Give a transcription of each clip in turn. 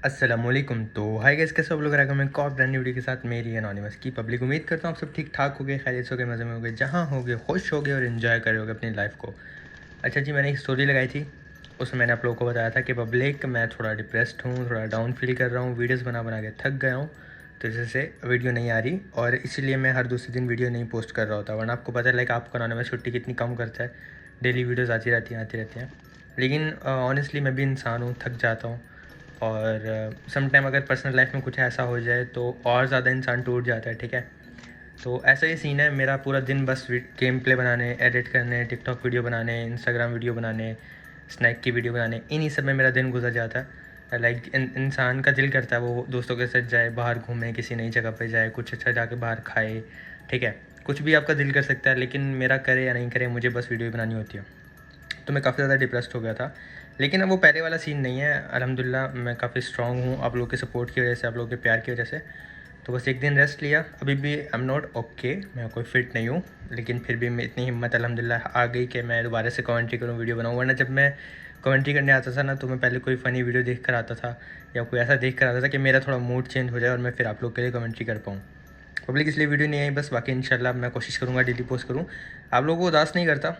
अस्सलामुअलैकुम। तो hi guys, कैसे सब लोग रखा मैं कॉप ब्रांड न्यू वीडियो के साथ मेरी एनोनिमस की पब्लिक। उम्मीद करता हूँ आप सब ठीक ठाक हो गए, खैरियत हो गए, मज़े में हो गए, जहाँ हो गए खुश हो गए और इन्जॉय करे होगे अपनी लाइफ को। अच्छा जी, मैंने एक स्टोरी लगाई थी, उसमें मैंने आप लोगों को बताया था कि पब्लिक मैं थोड़ा डिप्रेस्ड हूँ, थोड़ा डाउन फील कर रहा हूँ, वीडियोज़ बना बना के थक गया हूँ, तो जैसे वीडियो नहीं आ रही और इसीलिए मैं हर दूसरे दिन वीडियो नहीं पोस्ट कर रहा होता। वरना आपको पता है लाइक आपका एनोनिमस छुट्टी कितनी कम करता है, डेली वीडियोज़ आती रहती हैं। लेकिन ऑनेस्टली मैं भी इंसान हूँ, थक जाता हूँ और सम टाइम अगर पर्सनल लाइफ में कुछ ऐसा हो जाए तो और ज़्यादा इंसान टूट जाता है, ठीक है। तो ऐसा ही सीन है, मेरा पूरा दिन बस गेम प्ले बनाने, एडिट करने, टिकटॉक वीडियो बनाने, इंस्टाग्राम वीडियो बनाने, स्नैक की वीडियो बनाने, इन्हीं सब में मेरा दिन गुजर जाता है। लाइक इंसान का दिल करता है वो दोस्तों के साथ जाए, बाहर घूमे, किसी नई जगह पे जाए, कुछ अच्छा जाके बाहर खाए, ठीक है। कुछ भी आपका दिल कर सकता है, लेकिन मेरा करे या नहीं करे, मुझे बस वीडियो बनानी होती है। तो मैं काफ़ी ज़्यादा डिप्रेस्ड हो गया था, लेकिन अब वो पहले वाला सीन नहीं है। अल्हम्दुलिल्लाह मैं काफ़ी स्ट्रॉन्ग हूँ आप लोगों के सपोर्ट की वजह से, आप लोगों के प्यार की वजह से। तो बस एक दिन रेस्ट लिया, अभी भी आई एम नॉट ओके, मैं कोई फिट नहीं हूँ, लेकिन फिर भी मैं इतनी हिम्मत अल्हम्दुलिल्लाह आ गई कि मैं दोबारा से कमेंट्री करूँ, वीडियो बनाऊँ। वरना जब मैं कमेंट्री करने आता था ना, तो मैं पहले कोई फ़नी वीडियो देख कर आता था या कोई ऐसा देख कर आता था कि मेरा थोड़ा मूड चेंज हो जाए और मैं फिर आप लोग के लिए कमेंट्री कर पाऊँ। पब्लिक इसलिए वीडियो नहीं आई बस, बाकी इंशाल्लाह मैं कोशिश करूँगा डेली पोस्ट करूँ। आप लोगों को उदास नहीं करता,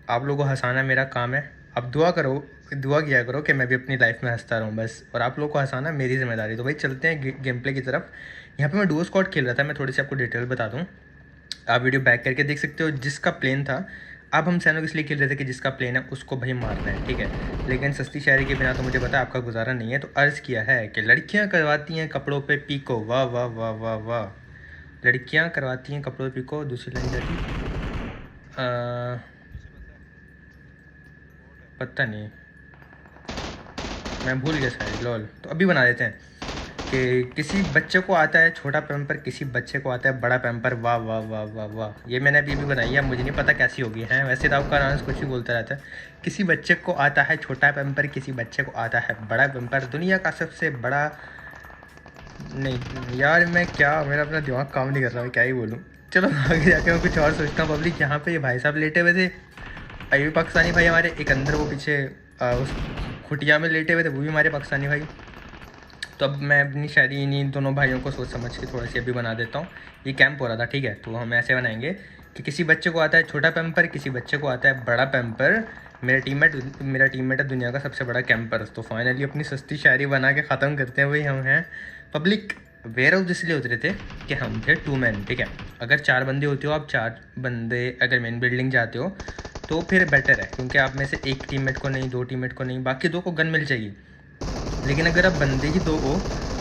आप लोगों को हंसाना मेरा काम है। आप दुआ करो, दुआ किया करो कि मैं भी अपनी लाइफ में हंसता रहूँ बस, और आप लोगों को हंसाना मेरी ज़िम्मेदारी। तो भाई चलते हैं गेम प्ले की तरफ। यहाँ पे मैं डुओ स्क्वाड खेल रहा था, मैं थोड़ी सी आपको डिटेल बता दूँ, आप वीडियो बैक करके देख सकते हो। जिसका प्लेन था, अब हम सैनो इसलिए खेल रहे थे कि जिसका प्लेन है उसको भाई मारना है, ठीक है। लेकिन सस्ती शायरी के बिना तो मुझे पता है आपका गुजारा नहीं है, तो अर्ज़ किया है कि लड़कियां करवाती हैं कपड़ों पे पीको, वाह वाह वाह वाह वाह। लड़कियां करवाती हैं कपड़ों पे पीको, दूसरी लाइन जाती पता नहीं, मैं भूल गया शायद, लॉल। तो अभी बना देते हैं कि किसी बच्चे को आता है छोटा पैम्पर, किसी बच्चे को आता है बड़ा पैम्पर, वाह वाह वाह वाह वाह। ये मैंने अभी बनाई है, मुझे नहीं पता कैसी होगी है, वैसे तो आपका डांस कुछ भी बोलता रहता है। किसी बच्चे को आता है छोटा पैम्पर, किसी बच्चे को आता है बड़ा पैम्पर, दुनिया का सबसे बड़ा। नहीं यार, मैं क्या, मेरा अपना दिमाग काम नहीं कर रहा, मैं क्या ही बोलूँ। चलो आगे जाके मैं कुछ और सोचता हूँ। पब्लिक यहाँ पे ये भाई साहब लेटे हुए थे, अभी पाकिस्तानी भाई हमारे, एक अंदर वो पीछे उस खुटिया में लेटे हुए थे, वो भी हमारे पाकिस्तानी भाई। तो अब मैं अपनी शायरी इन्हीं दोनों भाइयों को सोच समझ के थोड़ा सी अभी बना देता हूँ। ये कैंप हो रहा था, ठीक है, तो हम ऐसे बनाएंगे कि किसी बच्चे को आता है छोटा पैम्पर, किसी बच्चे को आता है बड़ा पैम्पर, मेरा टीममेट है दुनिया का सबसे बड़ा कैंपर। तो फाइनली अपनी सस्ती शायरी बना के ख़त्म करते हैं भाई। हम हैं पब्लिक वेयर हाउस इसलिए उतरे थे कि हम थे 2 मैन, ठीक है। अगर 4 बंदे होते हो, आप 4 बंदे अगर मेन बिल्डिंग जाते हो तो फिर बेटर है, क्योंकि आप में से एक टीममेट को नहीं, 2 टीममेट को नहीं, बाकी 2 को गन मिल जाएगी। लेकिन अगर आप बंदे ही 2 हो,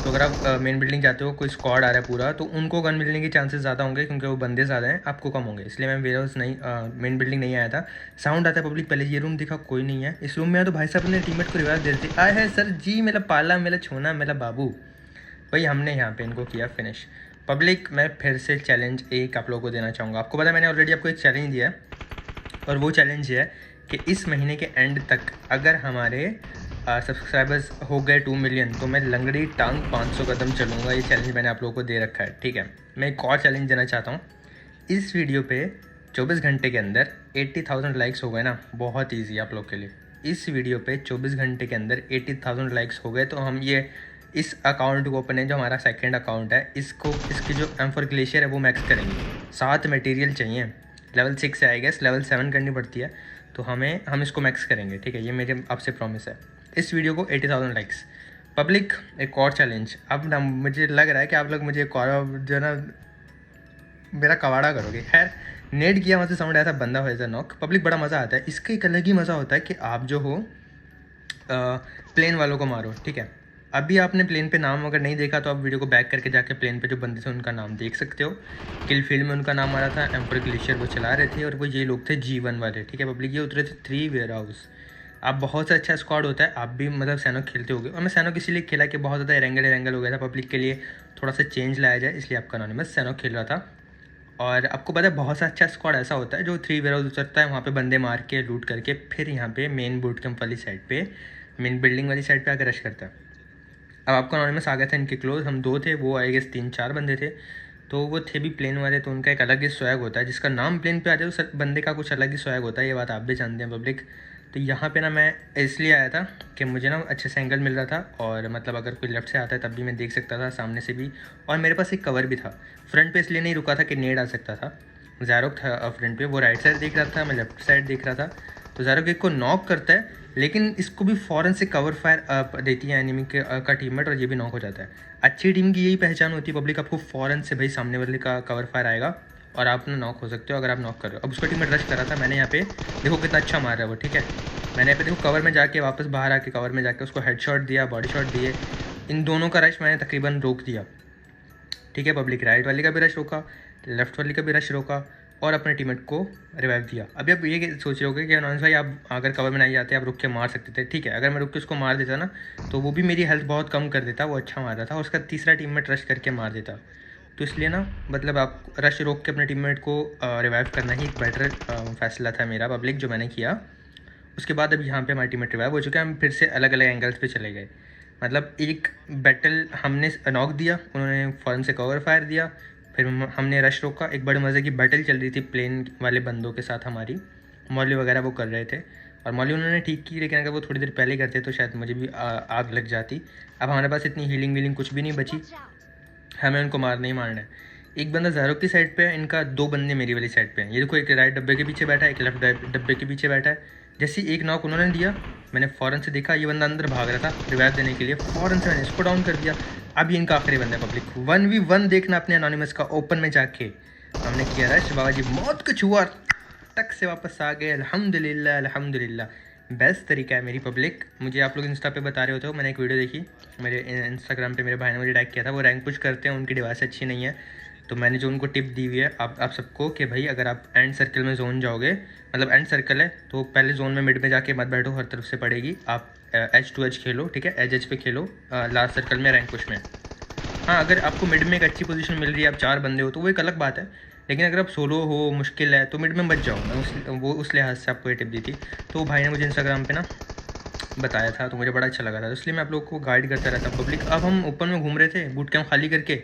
तो अगर आप मेन बिल्डिंग जाते हो, कोई स्क्वाड आ रहा है पूरा, तो उनको गन मिलने के चांसेस ज़्यादा होंगे, क्योंकि वो बंदे ज़्यादा हैं, आपको कम होंगे। इसलिए मैं वेयर हाउस नहीं, मेन बिल्डिंग नहीं आया था। साउंड आता है पब्लिक, पहले ये रूम दिखा, कोई नहीं है। इस रूम में आया तो भाई साहब अपने टीममेट को रिवाइव दे देते, आए है सर जी, मेरा पाला, मेरा छोना, मेरा बाबू। भाई हमने यहाँ पे इनको किया फिनिश। पब्लिक मैं फिर से चैलेंज एक आप लोगों को देना चाहूँगा। आपको पता है मैंने ऑलरेडी आपको एक चैलेंज दिया है, और वो चैलेंज ये है कि इस महीने के एंड तक अगर हमारे सब्सक्राइबर्स हो गए 2 मिलियन, तो मैं लंगड़ी टांग 500 कदम चलूँगा। ये चैलेंज मैंने आप लोगों को दे रखा है, ठीक है। मैं एक और चैलेंज देना चाहता हूँ। इस वीडियो पे 24 घंटे के अंदर 80,000 लाइक्स हो गए ना, बहुत ईजी आप लोग के लिए। इस वीडियो पे 24 घंटे के अंदर 80,000 लाइक्स हो गए, तो हम ये इस अकाउंट को, अपने जो हमारा सेकंड अकाउंट है, इसको, इसकी जो एम4 ग्लेशियर है वो मैक्स करेंगे। 7 मटेरियल चाहिए, लेवल 6 से आई गेस लेवल 7 करनी पड़ती है, तो हम इसको मैक्स करेंगे, ठीक है। ये मेरे आपसे प्रॉमिस है। इस वीडियो को 80,000 लाइक्स। पब्लिक एक और चैलेंज, अब ना मुझे लग रहा है कि आप लोग मुझे एक और जो है ना मेरा कवाड़ा करोगे। खैर, नेट किया वहाँ से साउंड आया था, बंदा हो जाता नॉक। पब्लिक बड़ा मज़ा आता है, इसका एक अलग ही मज़ा होता है कि आप जो हो प्लेन वालों को मारो, ठीक है। अभी आपने प्लेन पे नाम अगर नहीं देखा तो आप वीडियो को बैक करके जाके प्लेन पे जो बंदे थे उनका नाम देख सकते हो। किल फील्ड में उनका नाम आ रहा था, एम्पर ग्लेशियर वो चला रहे थे, और वो ये लोग थे G1 वाले, ठीक है। पब्लिक ये उतरे थे 3 वेयर हाउस। आप बहुत अच्छा स्क्वाड होता है, आप भी मतलब सैनो खेलते होगे, और मैं सैनो किसी खेला कि बहुत ज़्यादा एरेंगल हो गया था। पब्लिक के लिए थोड़ा सा चेंज लाया जाए, इसलिए आपका एनोनिमस सैनो खेल रहा था। और आपको पता है बहुत सा अच्छा स्क्वाड ऐसा होता है जो 3 वेयर हाउस उतरता है, वहाँ पे बंदे मार के लूट करके फिर यहाँ पे मेन बूट कैंप वाली साइड पे, मेन बिल्डिंग वाली साइड पे आकर रश करता है। अब आपका एनोनिमस आ गया था इनके क्लोज, हम 2 थे, वो आई गेस 3-4 बंदे थे। तो वो थे भी प्लेन वाले, तो उनका एक अलग ही स्वैग होता है, जिसका नाम प्लेन पे आ जाए उस बंदे का कुछ अलग ही स्वैग होता है, ये बात आप भी जानते हैं पब्लिक। तो यहाँ पे ना मैं इसलिए आया था कि मुझे ना अच्छे से एंगल मिल रहा था, और मतलब अगर कोई लेफ्ट से आता है तब भी मैं देख सकता था, सामने से भी, और मेरे पास एक कवर भी था। फ्रंट पे इसलिए नहीं रुका था कि नेड आ सकता था। ज़ारोक था फ्रंट पे, वो राइट साइड देख रहा था, मैं लेफ्ट साइड देख रहा था। तो ज़ारोक एक को नॉक करता है, लेकिन इसको भी फ़ौरन से कवर फायर देती है एनिमी का टीममेट, और ये भी नॉक हो जाता है। अच्छी टीम की यही पहचान होती है पब्लिक, आपको फ़ौरन से भाई सामने वाले का कवर फायर आएगा और आप ना नॉक हो सकते हो अगर आप नॉक कर रहे हो। अब उसका टीममेट रश कर रहा था, मैंने यहाँ पे देखो कितना अच्छा मार रहा है वो, ठीक है। मैंने यहाँ पे देखो कवर में जाके वापस बाहर आके कवर में जाके उसको हेडशॉट दिया, बॉडी शॉट दिए। इन दोनों का रश मैंने तकरीबन रोक दिया, ठीक है। पब्लिक राइट वाली का भी रश रोका, लेफ्ट वाली का भी रश रोका, और अपने टीममेट को रिवाइव दिया। अभी आप ये सोच रहे होगे कि अनॉन्स भाई आप अगर कवर में नहीं जाते आप रुक के मार सकते थे, ठीक है। अगर मैं रुक के उसको मार देता ना तो वो भी मेरी हेल्थ बहुत कम कर देता, वो अच्छा मार रहा था, और उसका तीसरा टीममेट रश करके मार देता। तो इसलिए ना मतलब आप रश रोक के अपने टीममेट को रिवाइव करना ही एक बेटर फैसला था मेरा पब्लिक, जो मैंने किया। उसके बाद अब यहाँ पे हमारे टीममेट रिवाइव हो चुके हैं, हम फिर से अलग अलग एंगल्स पे चले गए। मतलब एक बैटल हमने नॉक दिया, उन्होंने फ़ौरन से कवर फायर दिया, फिर हमने रश रोका। एक बड़े मज़े की बैटल चल रही थी प्लेन वाले बंदों के साथ हमारी, मॉली वगैरह वो कर रहे थे, और मॉली उन्होंने ठीक की, लेकिन अगर वो थोड़ी देर पहले करते तो शायद मुझे भी आग लग जाती। अब हमारे पास इतनी हीलिंग वीलिंग कुछ भी नहीं बची, हमें उनको मारना ही मारना है। एक बंदा ज़ारोक की साइड पे है, इनका दो बंदे मेरी वाली साइड पे हैं। ये देखो, एक राइट डब्बे के पीछे बैठा है, एक लेफ्ट डब्बे के पीछे बैठा है। जैसे ही एक नॉक उन्होंने दिया, मैंने फ़ौरन से देखा ये बंदा अंदर भाग रहा था रिवाइव देने के लिए, फ़ौरन से मैंने इसको डाउन कर दिया। अब ये इनका आखिरी बंदा है पब्लिक, 1v1 देखना अपने एनोनिमस का ओपन में जाके। हमने किया रश, बाबा जी मौत को छुआ, टक से वापस आ गए, अल्हम्दुलिल्लाह अल्हम्दुलिल्लाह। बेस्ट तरीका है मेरी पब्लिक। मुझे आप लोग इंस्टा पे बता रहे होते हो, मैंने एक वीडियो देखी मेरे इंस्टाग्राम पे, मेरे भाई ने मुझे टैग किया था, वो रैंक पुश करते हैं, उनकी डिवाइस अच्छी नहीं है, तो मैंने जो उनको टिप दी हुई है आप सबको कि भाई अगर आप एंड सर्कल में जोन जाओगे, मतलब एंड सर्कल है तो पहले जोन में मिड में जाके मत बैठो, हर तरफ से पड़ेगी। आप एज टू एज खेलो, ठीक है, एज पे खेलो लास्ट सर्कल में रैंक पुश में। हाँ, अगर आपको मिड में एक अच्छी पोजीशन मिल रही है, आप 4 बंदे हो तो वो एक अलग बात है, लेकिन अगर आप सोलो हो, मुश्किल है, तो मिड में बच जाओ। मैं उस लिहाज से आपको ये टिप दी थी। तो भाई ने मुझे इंस्टाग्राम पे ना बताया था, तो मुझे बड़ा अच्छा लगा था, तो इसलिए मैं आप लोगों को गाइड करता रहता हूँ पब्लिक। अब हम ओपन में घूम रहे थे बूट कैंप खाली करके,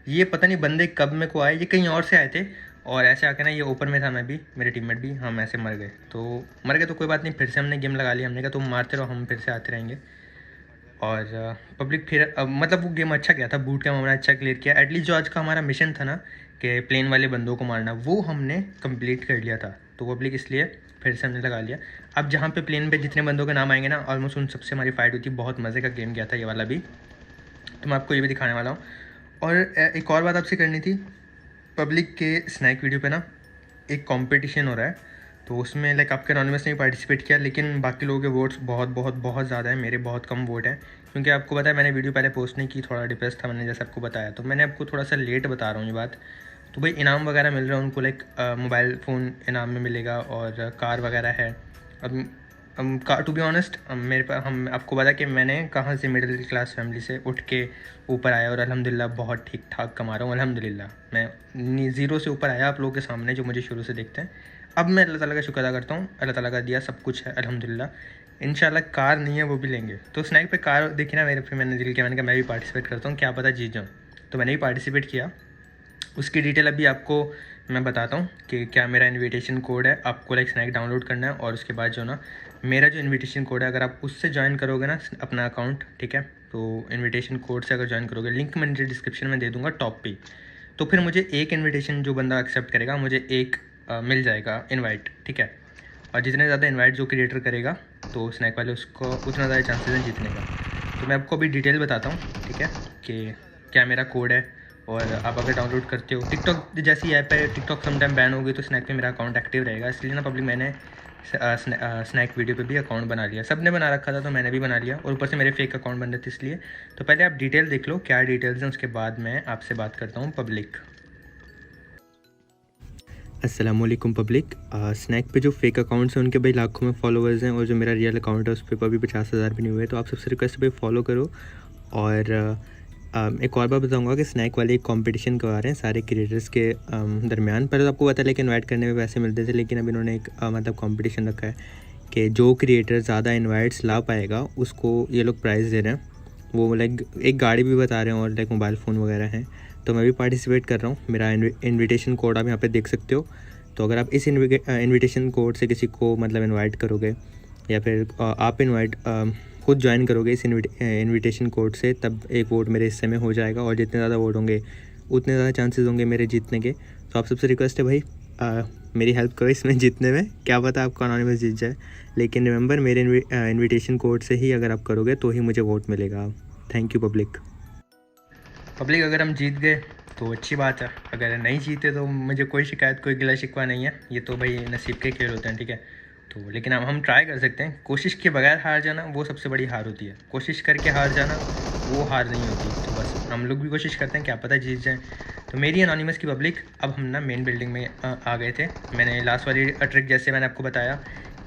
ये पता नहीं बंदे कब में को आए, ये कहीं और से आए थे, और ऐसे आके ना ये ओपन में था, मैं भी, मेरे टीममेट भी, हम ऐसे मर गए। तो कोई बात नहीं, फिर से हमने गेम लगा लिया। हमने कहा तुम मारते रहो, हम फिर से आते रहेंगे। और पब्लिक फिर मतलब वो गेम अच्छा गया था, बूट कैंप हमने अच्छा क्लियर किया। एटलीस्ट जो आज का हमारा मिशन था ना कि प्लेन वाले बंदों को मारना, वो हमने कंप्लीट कर लिया था। तो पब्लिक इसलिए फिर से हमने लगा लिया। अब जहाँ पे प्लेन पे जितने बंदों के नाम आएंगे ना, ऑलमोस्ट उन सबसे हमारी फाइट हुई थी। बहुत मज़े का गेम गया था ये वाला भी, तो मैं आपको ये भी दिखाने वाला हूँ। और एक और बात आपसे करनी थी पब्लिक के स्नैक वीडियो पे ना एक कंपटीशन हो रहा है, तो उसमें लाइक आपके एनोनिमस ने भी पार्टिसिपेट किया, लेकिन बाकी लोगों के वोट्स बहुत बहुत बहुत ज़्यादा है, मेरे बहुत कम वोट हैं, क्योंकि आपको पता है मैंने वीडियो पहले पोस्ट नहीं की, थोड़ा डिप्रेस था मैंने जैसे आपको बताया, तो मैंने आपको थोड़ा सा लेट बता रहा हूँ ये बात। तो भाई इनाम वगैरह मिल रहा है उनको, लाइक मोबाइल फ़ोन इनाम में मिलेगा, और कार वगैरह है। अब टू बी ऑनेस्ट मेरे पास, हम आपको पता कि मैंने कहाँ से मिडिल क्लास फैमिली से उठ के ऊपर आया, और अल्हम्दुलिल्लाह बहुत ठीक ठाक कमा रहा हूँ अल्हम्दुलिल्लाह। मैं ज़ीरो से ऊपर आया आप लोगों के सामने, जो मुझे शुरू से देखते हैं। अब मैं अल्लाह ताला का शुक्र अदा करता हूँ, अल्लाह ताला का दिया सब कुछ है अल्हम्दुलिल्लाह। इंशाल्लाह कार नहीं है वो भी लेंगे। तो स्नैक पे कार देखी ना मेरे, फिर मैंने दिल किया, मैंने कहा मैं भी पार्टिसिपेट करता हूँ, क्या पता जीत जाऊँ। तो मैंने भी पार्टिसिपेट किया। उसकी डिटेल अभी आपको मैं बताता हूँ कि क्या मेरा इनविटेशन कोड है। आपको लाइक स्नैक डाउनलोड करना है, और उसके बाद जो ना मेरा जो इनविटेशन कोड है, अगर आप उससे ज्वाइन करोगे ना अपना अकाउंट, ठीक है, तो इनविटेशन कोड से अगर ज्वाइन करोगे, लिंक मैं नीचे डिस्क्रिप्शन में दे दूँगा टॉप पे, तो फिर मुझे एक इन्विटेशन जो बंदा एक्सेप्ट करेगा मुझे एक मिल जाएगा इन्वाइट, ठीक है। और जितने ज़्यादा इन्वाइट जो क्रिएटर करेगा, तो स्नैक वाले उसको उतना ज़्यादा चांसेस हैं जीतने का। तो मैं आपको अभी डिटेल बताता हूँ, ठीक है, कि क्या मेरा कोड है। और आप अगर डाउनलोड करते हो, टिकटॉक जैसी ऐप है, टिकटॉक समटाइम बैन होगी, तो स्नैक पे मेरा अकाउंट एक्टिव रहेगा, इसलिए ना पब्लिक मैंने स्नैक वीडियो पे भी अकाउंट बना लिया। सब ने बना रखा था तो मैंने भी बना लिया, और ऊपर से मेरे फेक अकाउंट बन रहे थे इसलिए। तो पहले आप डिटेल देख लो क्या डिटेल्स हैं, उसके बाद मैं आपसे बात करता हूँ पब्लिक। अस्सलाम वालेकुम पब्लिक। स्नैक पे जो फेक अकाउंट्स हैं उनके भाई लाखों में फॉलोअर्स हैं, और जो मेरा रियल अकाउंट है उस पर अभी 50,000 भी नहीं हुए, तो आप सबसे रिक्वेस्ट भाई फॉलो करो। और एक और बात बताऊंगा कि स्नैक वाले एक कंपटीशन करवा रहे हैं सारे क्रिएटर्स के दरमियान। पहले तो आपको पता है लेकिन इन्वाइट करने में पैसे मिलते थे, लेकिन अब इन्होंने एक मतलब कंपटीशन रखा है कि जो क्रिएटर ज़्यादा इन्वाइट्स ला पाएगा उसको ये लोग प्राइज़ दे रहे हैं। वो लाइक एक गाड़ी भी बता रहे हैं, और लाइक मोबाइल फ़ोन वगैरह हैं। तो मैं भी पार्टिसिपेट कर रहा हूँ। मेरा इन्विटेशन कोड आप यहाँ पे देख सकते हो। तो अगर आप इस इन्विटेशन कोड से किसी को मतलब इनवाइट करोगे, या फिर आप इनवाइट खुद ज्वाइन करोगे इस इनविटेशन कोड से, तब एक वोट मेरे हिस्से में हो जाएगा, और जितने ज़्यादा वोट होंगे उतने ज़्यादा चांसेस होंगे मेरे जीतने के। तो आप सबसे रिक्वेस्ट है भाई, मेरी हेल्प करो इसमें जीतने में, क्या पता आपका अनोनिमस जीत जाए। लेकिन रिमेंबर, मेरे इनविटेशन कोड से ही अगर आप करोगे तो ही मुझे वोट मिलेगा। Thank you public. अगर हम जीत गए तो अच्छी बात है, अगर नहीं जीते तो मुझे कोई शिकायत, कोई गिला शिकवा नहीं है, ये तो भाई नसीब के खेल होते हैं, ठीक है। तो लेकिन हम ट्राई कर सकते हैं, कोशिश के बगैर हार जाना वो सबसे बड़ी हार होती है, कोशिश करके हार जाना वो हार नहीं होती। तो बस हम लोग भी कोशिश करते हैं, क्या पता जीत जाएँ। तो मेरी एनोनिमस की पब्लिक, अब हम ना मेन बिल्डिंग में आ गए थे। मैंने लास्ट वाली ट्रिक जैसे मैंने आपको बताया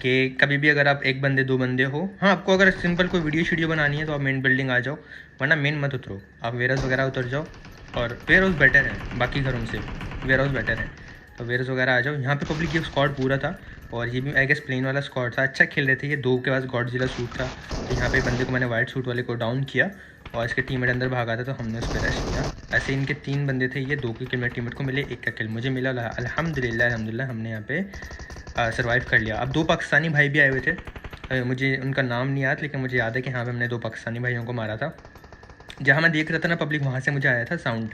कि कभी भी अगर आप एक बंदे दो बंदे हो, हाँ आपको अगर सिंपल कोई वीडियो बनानी है तो आप मेन बिल्डिंग आ जाओ, वरना मेन मत उतरो, आप वेयरहाउस वगैरह उतर जाओ। और वेयरहाउस बेटर है बाकी घरों से, वेयरहाउस बेटर है, तो वेयरहाउस वगैरह आ जाओ। यहाँ पे पब्लिक ये स्क्वाड पूरा था, और ये भी आई गेस प्लेन वाला स्क्वाड था, अच्छा खेल रहे थे ये। दो के पास गॉडजिला सूट था, तो यहाँ पे बंदे को मैंने वाइट सूट वाले को डाउन किया, और इसके टीममेट अंदर भागा था तो हमने उस पर रश किया। ऐसे इनके 3 बंदे थे, ये 2 के किल मेरे टीममेट को मिले, 1 का किल मुझे मिला। अल्हम्दुलिल्लाह हमने यहाँ पे सर्वाइव कर लिया। अब 2 पाकिस्तानी भाई भी आए हुए थे, मुझे उनका नाम नहीं याद, लेकिन मुझे याद है कि हाँ पे हमने 2 पाकिस्तानी भाइयों को मारा था। जहाँ मैं देख रहा था ना पब्लिक, वहाँ से मुझे आया था साउंड।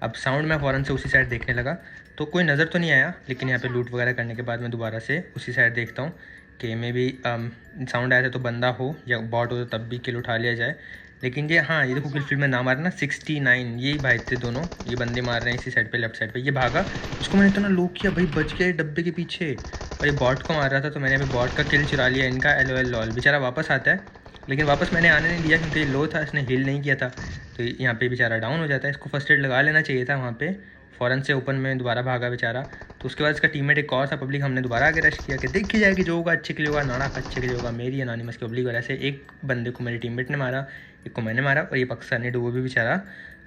अब साउंड मैं फ़ौरन से उसी साइड देखने लगा, तो कोई नज़र तो नहीं आया, लेकिन यहाँ पे लूट वगैरह करने के बाद मैं दोबारा से उसी साइड देखता हूँ कि मे भी साउंड आया था तो बंदा हो या बॉट हो, तो तब भी किल उठा लिया जाए। लेकिन ये हाँ, ये देखो किल फील्ड में नाम आ रहा ना 69, यही भाई थे दोनों, ये बंदे मार रहे हैं इसी साइड पे, लेफ्ट साइड पे। ये भागा, उसको मैंने इतना लो किया भाई, बच गया डब्बे के पीछे, और ये बॉट को मार रहा था, तो मैंने अभी बॉट का किल चुरा लिया इनका। LOL लॉल, बेचारा वापस आता है, लेकिन वापस मैंने आने नहीं दिया क्योंकि ये लो था, इसने हील नहीं किया था, तो यहाँ पे बेचारा डाउन हो जाता है। इसको फर्स्ट एड लगा लेना चाहिए था वहाँ पे, फ़ौरन से ओपन में दोबारा भागा बेचारा। तो उसके बाद इसका टीममेट एक और था पब्लिक, हमने दोबारा आगे रश किया कि देखी जाएगी जो होगा अच्छे के लिए होगा, नाड़ा अच्छे के लिए होगा। मेरी एनोनिमस की पब्लिक, और ऐसे एक बंदे को मेरे टीममेट ने मारा, एक को मैंने मारा, और ये पाकिस्तानी डुबो भी बेचारा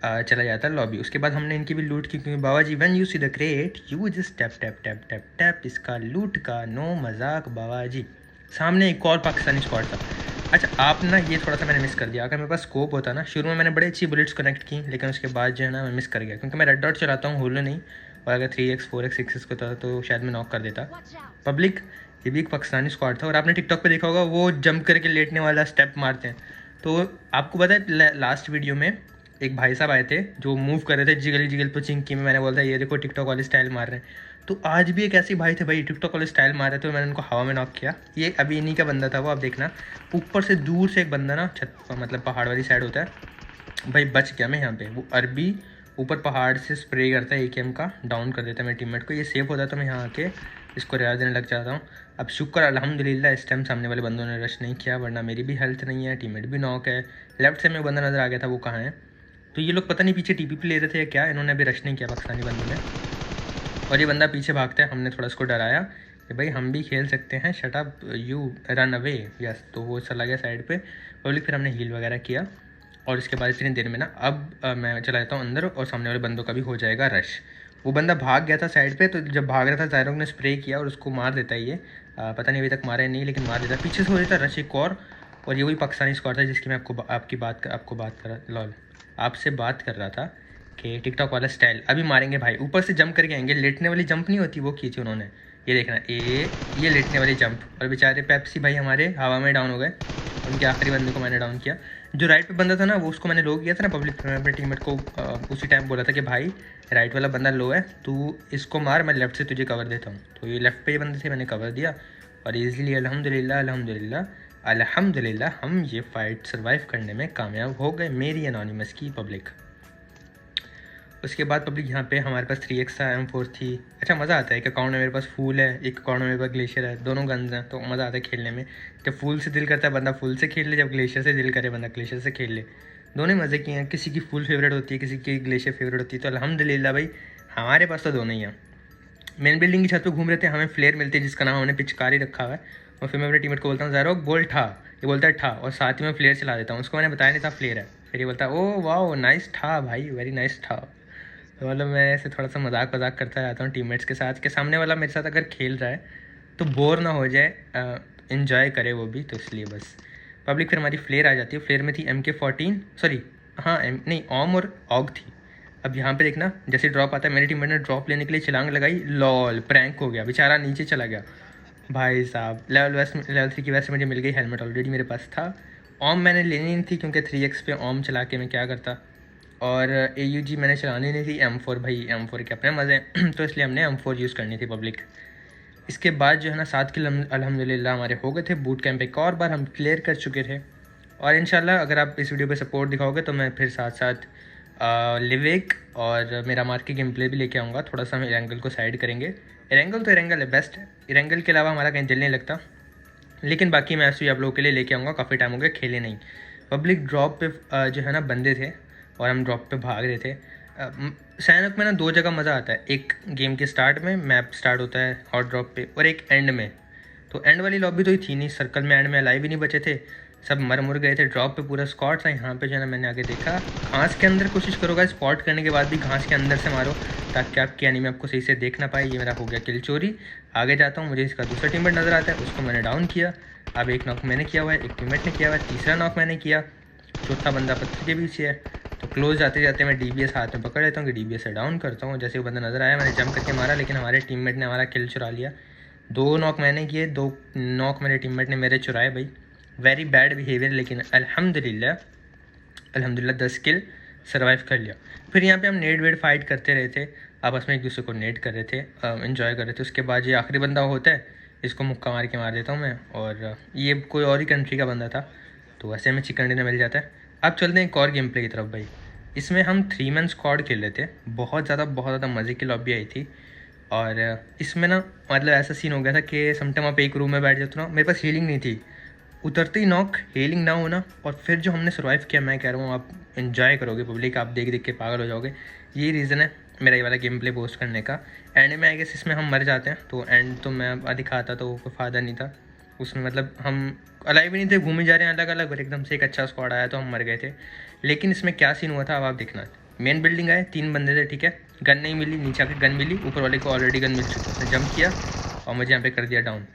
चला जाता है लॉबी। उसके बाद हमने इनकी भी लूट की, क्योंकि बाबा जी when you see the crate you just tap tap tap tap tap. इसका लूट का नो मजाक बाबा जी। सामने एक और पाकिस्तानी स्क्वाड था। अच्छा आप ना, ये थोड़ा सा मैंने मिस कर दिया, अगर मेरे पास स्कोप होता ना, शुरू में मैंने बड़ी अच्छी बुलेट्स कनेक्ट की, लेकिन उसके बाद जो है ना मैं मिस कर गया, क्योंकि मैं रेड डॉट चलाता हूँ, होलो नहीं। और अगर 3x 4x 6x को था तो शायद मैं नॉक कर देता। पब्लिक, ये भी एक पाकिस्तानी स्क्वाड था, और आपने टिकटॉक पे देखा होगा वो जंप करके लेटने वाला स्टेप मारते हैं। तो आपको पता है लास्ट वीडियो में एक भाई साहब आए थे जो मूव कर रहे थे जिगल जिगल पर चिंकी में, मैंने बोला था ये देखो टिकटॉक वाले स्टाइल मार रहे हैं। तो आज भी एक ऐसे भाई थे भाई, टिकटॉक वाले स्टाइल मार रहे थे, तो मैंने उनको हवा में नॉक किया। ये अभी इन्हीं का बंदा था वो, आप देखना ऊपर से दूर से एक बंदा ना छत, मतलब पहाड़ वाली साइड होता है भाई, बच गया मैं यहाँ पे। वो अरबी ऊपर पहाड़ से स्प्रे करता है AKM का, डाउन कर देता है मेरे टीममेट को। ये सेफ होता है तो मैं यहाँ आके इसको रियाज देने लग जाता हूँ। अब शुक्र अल्हम्दुलिल्लाह इस टाइम सामने वाले बंदों ने रश नहीं किया, वरना मेरी भी हेल्थ नहीं है, टीममेट भी नॉक है। लेफ्ट से में बंदा नज़र आ गया था, वो कहाँ है। तो ये लोग पता नहीं पीछे TP पे ले रहे थे या क्या, इन्होंने अभी रश नहीं किया पाकिस्तानी बंदों ने, और ये बंदा पीछे भागता है। हमने थोड़ा इसको डराया कि भाई हम भी खेल सकते हैं, shut up you run away, yes. तो वो चला गया साइड पे पब्लिक, फिर हमने हील वगैरह किया, और इसके बाद इतनी देर में ना अब मैं चला जाता हूँ अंदर, और सामने वाले बंदों का भी हो जाएगा रश। वो बंदा भाग गया था साइड पे, तो जब भाग रहा था ज़ायरों ने स्प्रे किया और उसको मार देता है ये, पता नहीं अभी तक मारा है नहीं, लेकिन मार देता। पीछे से हो जाता रश एक और ये वही पाकिस्तानी स्क्वाड था जिसकी मैं आपको बात कर रहा था कि टिकटॉक वाला स्टाइल अभी मारेंगे भाई, ऊपर से जंप करके आएंगे। लेटने वाली जंप नहीं होती, वो की थी उन्होंने, ये देखना ये लेटने वाली जंप, और बेचारे पेप्सी भाई हमारे हवा में डाउन हो गए। उनके आखिरी बंदे को मैंने डाउन किया। जो राइट पे बंदा था ना, वो उसको मैंने लो किया था ना पब्लिक, मैं अपने टीममेट को उसी टाइम बोला था कि भाई राइट वाला बंदा लो है, तू इसको मार, मैं लेफ्ट से तुझे कवर देता हूँ। तो ये लेफ्ट पे ये बंदे थे, मैंने कवर दिया, और ईज़िली अल्हम्दुलिल्लाह हम ये फ़ाइट सर्वाइव करने में कामयाब हो गए, मेरी एनोनिमस की पब्लिक। उसके बाद पब्लिक यहाँ पे हमारे पास 3x था, M4 थी। अच्छा मज़ा आता है, एक अकाउंट में मेरे पास फूल है, एक अकाउंट में मेरे पास ग्लेशियर है, दोनों गन्स हैं, तो मज़ा आता है खेलने में। जब फूल से दिल करता है बंदा फूल से खेल ले, जब ग्लेशियर से दिल करे बंदा ग्लेशियर से खेल ले। दोनों ही मज़े की हैं, किसी की फूल फेवरेट होती है, किसी की ग्लेशियर फेवरेट होती है। तो अल्हम्दुलिल्लाह भाई हमारे पास तो दोनों ही हैं। मेन बिल्डिंग की छत पर घूम रहे थे, हमें फ्लेयर मिलती है जिसका नाम हमने पिचकारी रखा हुआ है, और फिर मैं अपने टीममेट को बोलता हूँ ज़ारो बोल ठा, ये बोलता है ठा, और साथ ही मैं फ्लेयर चला देता हूँ। उसको मैंने बताया नहीं था फ्लेयर है, फिर ये बोलता है ओ वाह नाइस ठा भाई, वेरी नाइस ठा। तो मतलब मैं ऐसे थोड़ा सा मजाक करता रहता हूँ टीममेट्स के साथ, कि सामने वाला मेरे साथ अगर खेल रहा है तो बोर ना हो जाए, इन्जॉय करे वो भी, तो इसलिए बस। पब्लिक फिर हमारी फ्लेयर आ जाती है, फ्लेयर में थी MK14, सॉरी हाँ नहीं ओम और ऑग थी। अब यहाँ पे देखना जैसे ड्रॉप आता है, मेरे टीममेट ने ड्रॉप लेने के लिए छलांग लगाई, लॉल प्रैंक हो गया, बेचारा नीचे चला गया। भाई साहब लेवल 3 की वैसे मुझे मिल गई, हेलमेट ऑलरेडी मेरे पास था। ओम मैंने लेनी नहीं थी क्योंकि 3x पे ओम चला के मैं क्या करता, और AUG मैंने चलानी नहीं थी। M4 भाई, M4 के अपने मज़े हैं तो इसलिए हमने M4 यूज़ करनी थी पब्लिक। इसके बाद जो है ना 7 किल अल्हम्दुलिल्लाह हमारे हो गए थे। बूट कैंप एक और बार हम क्लियर कर चुके थे, और इंशाल्लाह अगर आप इस वीडियो पे सपोर्ट दिखाओगे तो मैं फिर साथ साथ लिविक और मेरा मार के गेम प्ले भी लेके आऊँगा। थोड़ा सा हम इरेंगल को साइड करेंगे। इरेंगल तो इरेंगल है, बेस्ट है। इरेंगल के अलावा हमारा कहीं दिल नहीं लगता, लेकिन बाकी मैच भी आप लोगों के लिए लेके आऊँगा। काफ़ी टाइम हो गया खेले नहीं। पब्लिक ड्रॉप पे जो है ना बंदे थे, और हम ड्रॉप पे भाग रहे थे। सैनक में ना 2 जगह मज़ा आता है, एक गेम के स्टार्ट में मैप स्टार्ट होता है हॉट ड्रॉप पे, और एक एंड में। तो एंड वाली लॉबी तो ही थी नहीं, सर्कल में एंड में अलाइव भी नहीं बचे थे, सब मर मुर गए थे। ड्रॉप पे पूरा स्क्वाड था। यहाँ पे जो है ना मैंने आगे देखा, घास के अंदर कोशिश करोगा स्पॉट करने के बाद भी घास के अंदर से मारो ताकि आपकी एनिमी आपको सही से देख ना पाए। ये मेरा हो गया किल चोरी। आगे जाता हूँ, मुझे इसका दूसरा टीममेट नज़र आता है, उसको मैंने डाउन किया। अब एक नॉक मैंने किया हुआ है, एक टीममेट ने किया हुआ है, तीसरा नॉक मैंने किया, चौथा बंदा पत्थर के पीछे है। तो क्लोज जाते जाते मैं DBS हाथ में पकड़ लेता हूँ कि DBS से डाउन करता हूँ। जैसे वो बंदा नज़र आया मैंने जंप करके मारा, लेकिन हमारे टीममेट ने हमारा किल चुरा लिया। 2 नॉक मैंने किए, 2 नॉक मेरे टीममेट ने मेरे चुराए भाई। वेरी बैड बिहेवियर, लेकिन अल्हम्दुलिल्लाह 10 किल सर्वाइव कर लिया। फिर यहाँ पे हम नेट वेट फाइट करते रहे थे, आपस में एक दूसरे को नेट कर रहे थे, इन्जॉय कर रहे थे। उसके बाद ये आखिरी बंदा होता है, इसको मुक्का मार के मार देता हूँ मैं, और ये कोई और ही कंट्री का बंदा था, तो वैसे हमें चिकन डिनर मिल जाता है। अब चलते हैं एक और गेम प्ले की तरफ भाई। इसमें हम 3 मैन स्क्वाड खेल रहे थे। बहुत ज़्यादा मज़े की लॉबी आई थी, और इसमें ना मतलब ऐसा सीन हो गया था कि समटाइम आप एक रूम में बैठ जाते हो ना, मेरे पास हीलिंग नहीं थी, उतरते ही नॉक, हीलिंग ना होना, और फिर जो हमने सर्वाइव किया, मैं कह रहा हूँ आप इन्जॉय करोगे पब्लिक, आप देख देख के पागल हो जाओगे। यही रीज़न है मेरा ये वाला गेम प्ले पोस्ट करने का। एंड में आई गेस इसमें हम मर जाते हैं, तो एंड तो मैं दिखाता तो कोई फ़ायदा नहीं था उसमें, मतलब हम अलाइव भी नहीं थे, घूमे जा रहे हैं अलग अलग, और एकदम से एक अच्छा स्क्वाड आया तो हम मर गए थे। लेकिन इसमें क्या सीन हुआ था अब आप देखना। मेन बिल्डिंग आए, 3 बंदे थे, ठीक है, गन नहीं मिली, नीचे आके गन मिली, ऊपर वाले को ऑलरेडी गन मिल चुकी, उसने जंप किया और मुझे यहाँ पे कर दिया डाउन।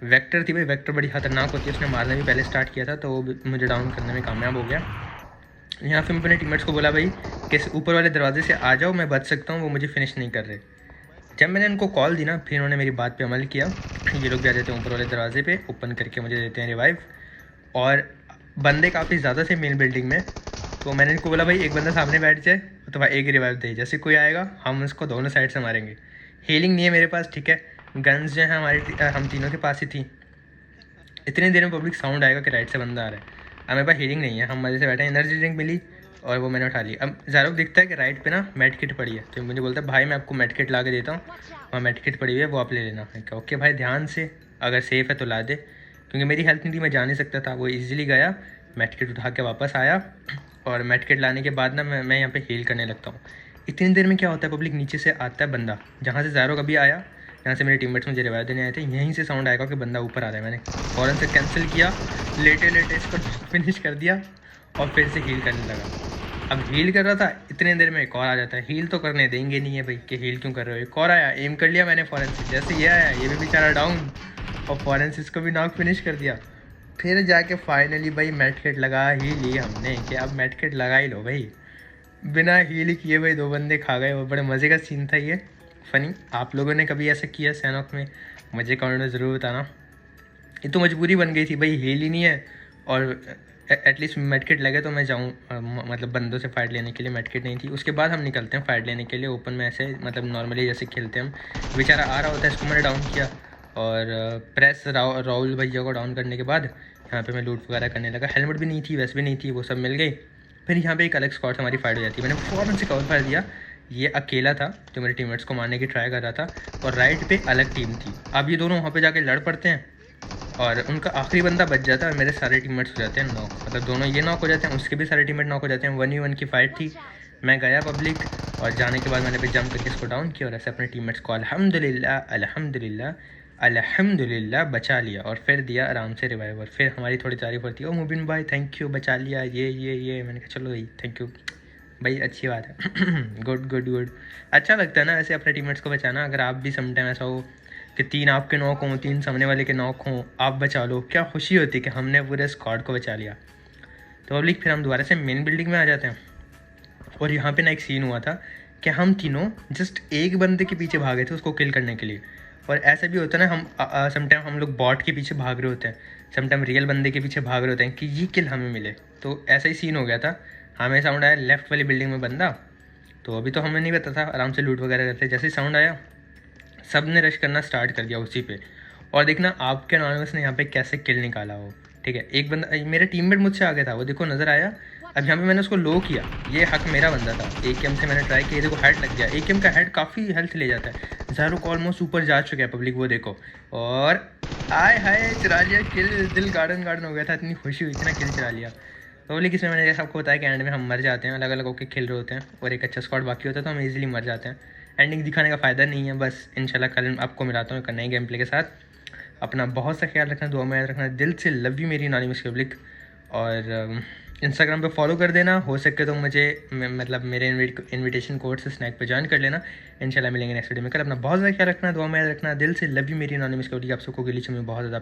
वेक्टर थी भाई, वेक्टर बड़ी खतरनाक होती है, उसने मारना भी पहले स्टार्ट किया था, तो वो मुझे डाउन करने में कामयाब हो गया। यहाँ पे मैं अपने टीममेट्स को बोला भाई कि ऊपर वाले दरवाजे से आ जाओ, मैं बच सकता हूँ, वो मुझे फिनिश नहीं कर रहे। जब मैंने उनको कॉल दी ना, फिर उन्होंने मेरी बात पे अमल किया। ये लोग भी आ जाते हैं ऊपर वाले दरवाजे पे, ओपन करके मुझे देते हैं रिवाइव, और बंदे काफ़ी ज़्यादा से मेन बिल्डिंग में। तो मैंने इनको बोला भाई एक बंदा सामने बैठ जाए तो भाई एक रिवाइव दे, जैसे कोई आएगा हम उसको दोनों साइड से मारेंगे। हीलिंग नहीं है मेरे पास, ठीक है, गन्स जो है हमारे हम तीनों के पास ही थी। इतनी देर में पब्लिक साउंड आएगा कि राइट से बंदा आ रहा है। अब मेरे पास हीलिंग नहीं है, हम मज़े से बैठे हैं, एनर्जी ड्रिंक मिली और वो मैंने उठा ली। अब ज़ारुक दिखता है कि राइट पे ना मेड किट पड़ी है, तो मुझे बोलता है भाई मैं आपको मेड किट ला के देता हूँ, वहाँ मेड किट पड़ी हुई है, वो आप ले लेना। मैं कहा ओके भाई, ध्यान से, अगर सेफ़ है तो ला दे, क्योंकि मेरी हेल्थ नहीं थी, मैं जा नहीं सकता था। वो ईजिली गया, मेड किट उठा के वापस आया, और मेड किट लाने के बाद ना मैं यहाँ पे हील करने लगता हूँ। इतनी देर में क्या होता है, पब्लिक नीचे से आता है बंदा, जहाँ से ज़ारुक अभी आया, यहाँ से मेरे टीममेट्स मुझे रिवाइव देने आए थे, यहीं से साउंड आएगा कि बंदा ऊपर आ रहा है। मैंने फ़ौरन से कैंसिल किया, लेटे लेटे इसको फिनिश कर दिया, और फिर से हील करने लगा। अब हील कर रहा था, इतने देर में एक और आ जाता है। हील तो करने देंगे नहीं है भाई कि हील क्यों कर रहे हो। एक और आया, एम कर लिया मैंने फ़ौरन से, जैसे ये आया ये भी बेचारा डाउन, और फ़ौरन से इसको भी नॉक फिनिश कर दिया। फिर जाके फाइनली भाई मेड किट लगा ही ली हमने कि अब मेड किट लगा ही लो भाई। बिना हील किए भाई 2 बंदे खा गए। वो बड़े मज़े का सीन था ये, फ़नी। आप लोगों ने कभी ऐसा किया सैनॉक में? मुझे कमेंट में ज़रूर बताना। ये तो मजबूरी बन गई थी भाई, हील ही नहीं है, और एटलीस्ट मेड किट लगे तो मैं जाऊँ, मतलब बंदों से फ़ाइट लेने के लिए मेड किट नहीं थी। उसके बाद हम निकलते हैं फ़ाइट लेने के लिए ओपन में, ऐसे मतलब नॉर्मली जैसे खेलते हैं हम। बेचारा आ रहा होता है, इसको मैंने डाउन किया, और प्रेस राहुल भैया को डाउन करने के बाद यहाँ पे मैं लूट वगैरह करने लगा। हेलमेट भी नहीं थी, वेस्ट भी नहीं थी, वो सब मिल गई। फिर यहाँ पे एक अलग स्क्वाड से हमारी फाइट हो जाती है, मैंने फ़ौरन से कवर कर दिया। ये अकेला था जो मेरे टीममेट्स को मारने की ट्राई कर रहा था, और राइट पे अलग टीम थी। अब ये दोनों वहाँ पे जाके लड़ पड़ते हैं, और उनका आखिरी बंदा बच जाता है, और मेरे सारे टीममेट्स हो जाते हैं नॉक। मतलब दोनों ये नॉक हो जाते हैं, उसके भी सारे टीममेट नॉक हो जाते हैं। 1v1 की फ़ाइट थी। मैं गया पब्लिक, और जाने के बाद मैंने भी जंप करके इसको डाउन किया, और ऐसे अपने टीममेट्स को अल्हम्दुलिल्लाह बचा लिया, और फिर दिया आराम से रिवाइवर। फिर हमारी थोड़ी तारीफ होती है, ओ मुबिन भाई थैंक यू, बचा लिया, ये मैंने कहा चलो भाई थैंक यू भाई, अच्छी बात है। गुड अच्छा लगता है ना ऐसे अपने टीममेट्स को बचाना। अगर आप भी समटाइम ऐसा हो कि 3 आपके नॉक हों, 3 सामने वाले के नॉक हों, आप बचा लो, क्या खुशी होती है कि हमने पूरे स्क्वाड को बचा लिया। तो पब्लिक फिर हम दोबारा से मेन बिल्डिंग में आ जाते हैं, और यहाँ पे ना एक सीन हुआ था कि हम तीनों जस्ट एक बंदे के पीछे भागे थे उसको किल करने के लिए, और ऐसा भी होता है ना, हम समटाइम हम लोग बॉट के पीछे भाग रहे होते हैं, समटाइम रियल बंदे के पीछे भाग रहे होते हैं कि ये किल हमें मिले। तो ऐसा ही सीन हो गया था, हमें साउंड आया लेफ्ट वाली बिल्डिंग में बंदा, तो अभी तो हमें नहीं पता था, आराम से लूट वगैरह करते। जैसे ही साउंड आया सब ने रश करना स्टार्ट कर दिया उसी पे। और देखना आपके एनोनिमस ने यहाँ पे कैसे किल निकाला हो, ठीक है। एक बंदा मेरा टीममेट मुझसे आगे था, वो देखो नज़र आया। अब यहाँ पे मैंने उसको लो किया, ये हक मेरा बंदा था। AKM से मैंने ट्राई किया, देखो हेड लग गया। AKM का हेड काफ़ी हेल्थ ले जाता है। ज़ारुक ऑलमोस्ट ऊपर जा चुका है पब्लिक, वो देखो। और आय हाय चुरा लिया किल, दिल गार्डन गार्डन हो गया था, इतनी खुशी हुई थी ना किल चुरा लिया। पब्लिक इसमें मैंने जैसा आपको बताया कि एंड में हम मर जाते हैं, अलग अलग होकर खेल रहे होते हैं और एक अच्छा स्क्वाड बाकी होता है, तो हम इजीली मर जाते हैं। एंडिंग दिखाने का फ़ायदा नहीं है, बस इंशाल्लाह कल आपको मिलाता हूँ एक नए गेम प्ले के साथ। अपना बहुत सा ख्याल रखना, दुआ में याद रखना, दिल से लव यू मेरी एनोनिमस पब्लिक। और इंस्टाग्राम पे फॉलो कर देना, हो सके तो मुझे मतलब मेरे इनविटेशन कोड से स्नैक पे ज्वाइन कर लेना। इंशाल्लाह मिलेंगे नेक्स्ट वीडियो में कल। अपना बहुत ज़्यादा ख्याल रखना, दुआ में याद रखना, दिल से लव यू मेरी एनोनिमस पब्लिक। आप सबको गिली में बहुत ज़्यादा